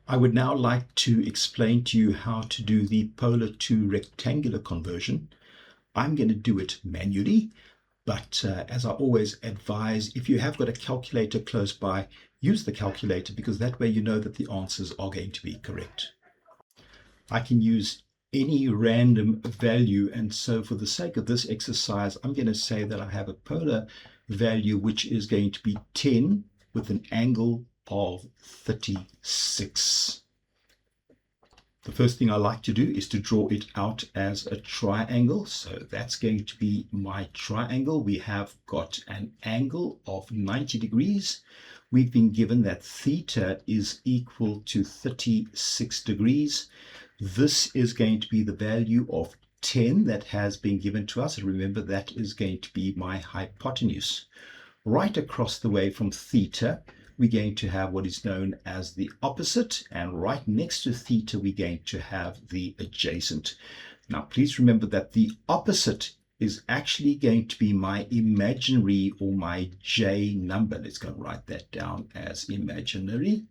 I would now like to explain to you how to do the polar to rectangular conversion. I'm going to do it manually, but as I always advise, if you have got a calculator close by, use the calculator because that way you know that the answers are going to be correct. I can use any random value, and so for the sake of this exercise, I'm going to say that I have a polar value which is going to be 10 with an angle of 36. The first thing I like to do is to draw it out as a triangle. So that's going to be my triangle. We have got an angle of 90 degrees. We've been given that theta is equal to 36 degrees. This is going to be the value of 10 that has been given to us. And remember, that is going to be my hypotenuse. Right across the way from theta, we're going to have what is known as the opposite, and right next to theta we're going to have the adjacent. Now please remember that the opposite is actually going to be my imaginary or my J number. Let's go and write that down as imaginary.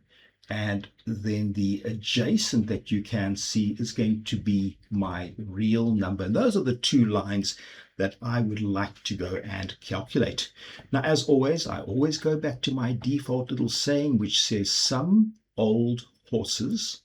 And then the adjacent that you can see is going to be my real number. And those are the two lines that I would like to go and calculate. Now, as always, I always go back to my default little saying, which says some old horses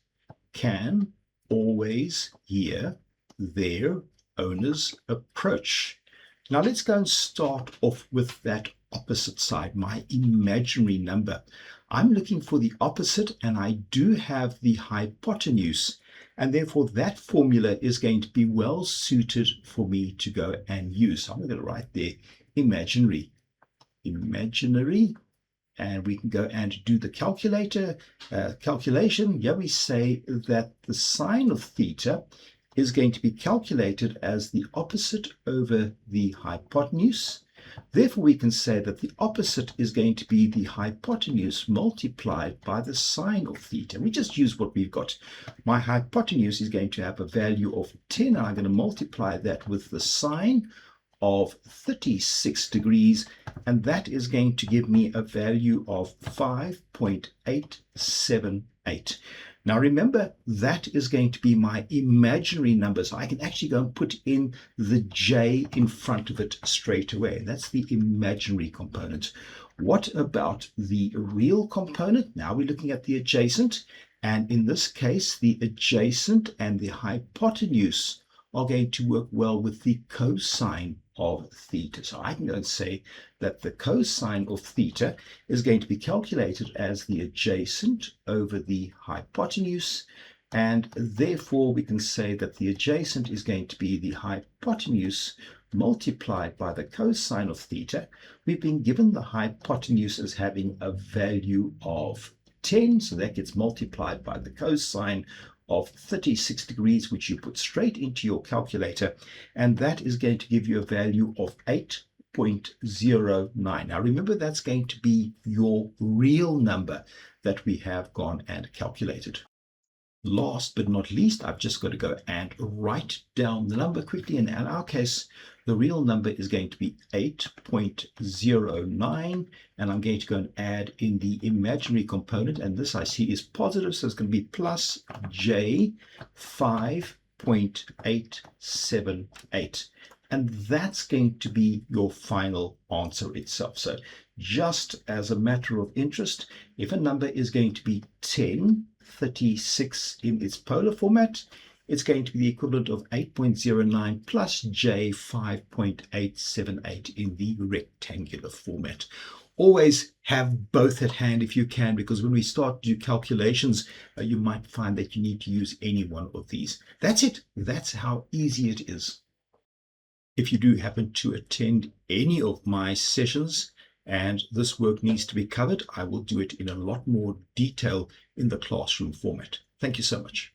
can always hear their owners approach. Now, let's go and start off with that opposite side, my imaginary number. I'm looking for the opposite, and I do have the hypotenuse. And therefore, that formula is going to be well suited for me to go and use. So I'm going to write there imaginary, and we can go and do the calculation. Here we say that the sine of theta is going to be calculated as the opposite over the hypotenuse. Therefore, we can say that the opposite is going to be the hypotenuse multiplied by the sine of theta. We just use what we've got. My hypotenuse is going to have a value of 10, and I'm going to multiply that with the sine of 36 degrees, and that is going to give me a value of 5.878. Now remember, that is going to be my imaginary number, so I can actually go and put in the J in front of it straight away. That's the imaginary component. What about the real component? Now we're looking at the adjacent, and in this case, the adjacent and the hypotenuse are going to work well with the cosine of theta. So I can go and say that the cosine of theta is going to be calculated as the adjacent over the hypotenuse, and therefore we can say that the adjacent is going to be the hypotenuse multiplied by the cosine of theta. We've been given the hypotenuse as having a value of 10, so that gets multiplied by the cosine of 36 degrees, which you put straight into your calculator, and that is going to give you a value of 8.09. Now remember, that's going to be your real number that we have gone and calculated. Last but not least, I've just got to go and write down the number quickly, and in our case, the real number is going to be 8.09, and I'm going to go and add in the imaginary component, and this I see is positive, so it's going to be plus J 5.878. And that's going to be your final answer itself. So just as a matter of interest, if a number is going to be 1036 in its polar format, it's going to be the equivalent of 8.09 plus J 5.878 in the rectangular format. Always have both at hand if you can, because when we start to do calculations, you might find that you need to use any one of these. That's it. That's how easy it is. If you do happen to attend any of my sessions and this work needs to be covered, I will do it in a lot more detail in the classroom format. Thank you so much.